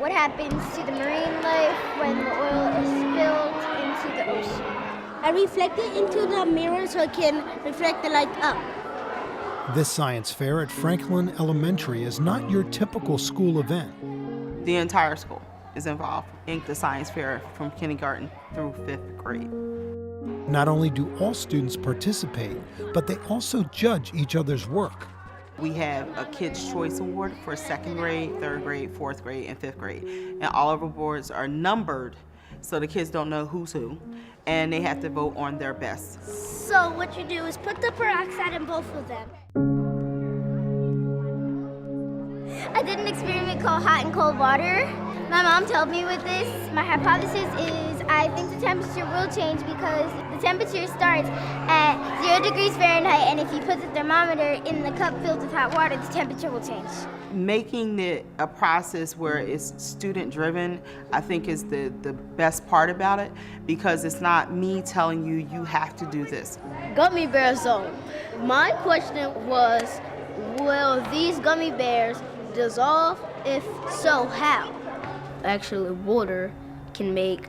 what happens to the marine life when the oil is spilled into the ocean. I reflect it into the mirror so it can reflect the light up. This science fair at Franklin Elementary is not your typical school event. The entire school is involved in the science fair from kindergarten through 5th grade. Not only do all students participate, but they also judge each other's work. We have a Kids' Choice Award for 2nd grade, 3rd grade, 4th grade, and 5th grade. And all of our boards are numbered so the kids don't know who's who, and they have to vote on their best. So what you do is put the peroxide in both of them. I did an experiment called hot and cold water. My mom told me with this, my hypothesis is I think the temperature will change because the temperature starts at 0 degrees Fahrenheit, and if you put the thermometer in the cup filled with hot water, the temperature will change. Making it a process where it's student-driven, I think is the best part about it, because it's not me telling you, you have to do this. Gummy bear zone. My question was, will these gummy bears dissolve? If so, how? Actually, water can make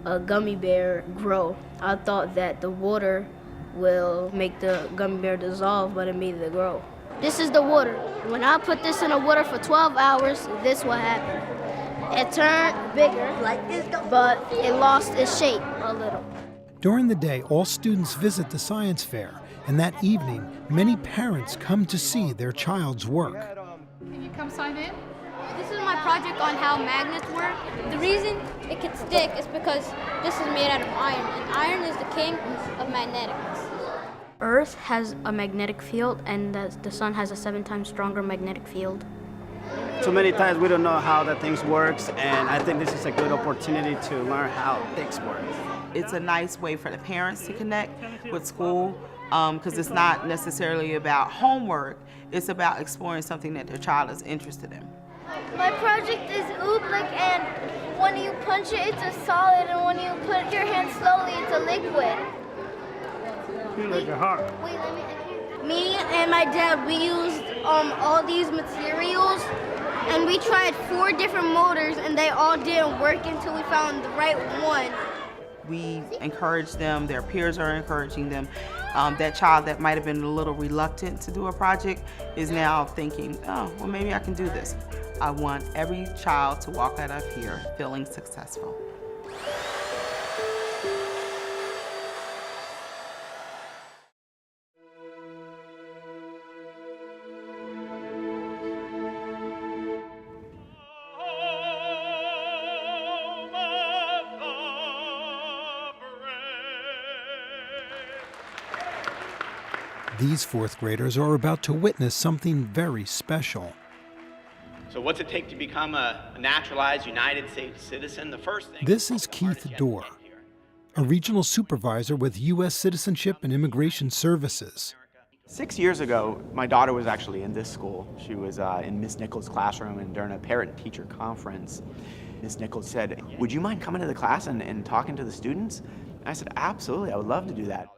a gummy bear grow. I thought that the water will make the gummy bear dissolve, but it made it grow. This is the water. When I put this in the water for 12 hours, this will happen. It turned bigger, like this, but it lost its shape a little. During the day, all students visit the science fair, and that evening, many parents come to see their child's work. Can you come sign in? This is my project on how magnets work. The reason it can stick is because this is made out of iron, and iron is the king of magnetics. Earth has a magnetic field, and the sun has a 7 times stronger magnetic field. So many times we don't know how that things works, and I think this is a good opportunity to learn how things work. It's a nice way for the parents to connect with school, because it's not necessarily about homework, it's about exploring something that their child is interested in. My project is oobleck, and when you punch it, it's a solid, and when you put your hand slowly, it's a liquid. Feel like a heart. Wait, let me. Me and my dad, we used all these materials, and we tried 4 different motors, and they all didn't work until we found the right one. We encourage them, their peers are encouraging them. That child that might have been a little reluctant to do a project is now thinking, oh, well, maybe I can do this. I want every child to walk out of here feeling successful. These 4th graders are about to witness something very special. So what's it take to become a naturalized United States citizen? The first thing... This is Keith Dorr, a regional supervisor with U.S. Citizenship and Immigration Services. 6 years ago, my daughter was actually in this school. She was in Ms. Nicholls' classroom, and during a parent-teacher conference, Ms. Nicholls said, "Would you mind coming to the class and talking to the students?" And I said, "Absolutely, I would love to do that."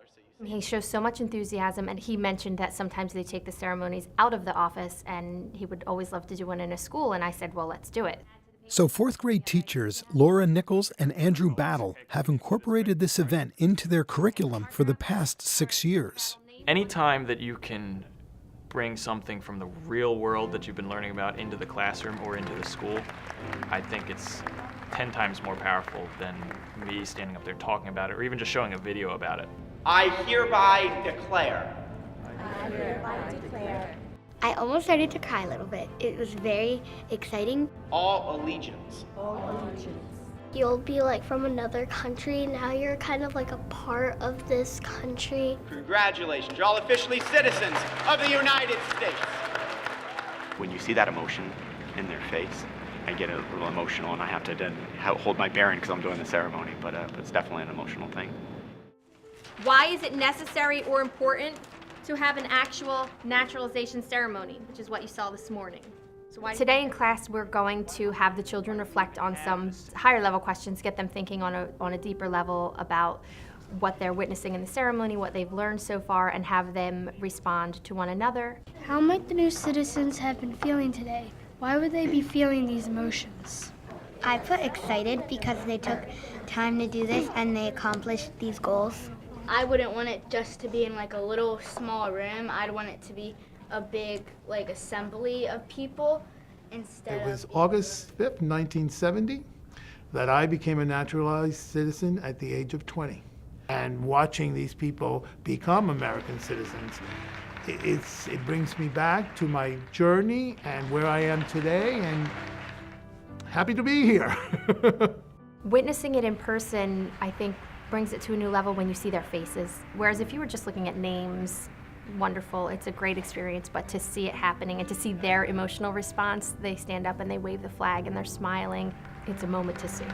He shows so much enthusiasm, and he mentioned that sometimes they take the ceremonies out of the office, and he would always love to do one in a school, and I said, well, let's do it. So 4th grade teachers Laura Nichols and Andrew Battle have incorporated this event into their curriculum for the past 6 years. Anytime that you can bring something from the real world that you've been learning about into the classroom or into the school, I think it's 10 times more powerful than me standing up there talking about it or even just showing a video about it. I hereby declare. I almost started to cry a little bit. It was very exciting. All allegiance. You'll be like from another country. Now you're kind of like a part of this country. Congratulations, you're all officially citizens of the United States. When you see that emotion in their face, I get a little emotional, and I have to then hold my bearing because I'm doing the ceremony, but it's definitely an emotional thing. Why is it necessary or important to have an actual naturalization ceremony, which is what you saw this morning? So today in class, we're going to have the children reflect on some higher level questions, get them thinking on a deeper level about what they're witnessing in the ceremony, what they've learned so far, and have them respond to one another. How might the new citizens have been feeling today? Why would they be feeling these emotions? I put excited because they took time to do this and they accomplished these goals. I wouldn't want it just to be in like a little small room. I'd want it to be a big like assembly of people instead of... It was August 5th, 1970, that I became a naturalized citizen at the age of 20. And watching these people become American citizens, it brings me back to my journey and where I am today, and happy to be here. Witnessing it in person, I think, brings it to a new level when you see their faces. Whereas if you were just looking at names, wonderful, it's a great experience, but to see it happening and to see their emotional response, they stand up and they wave the flag and they're smiling, it's a moment to see.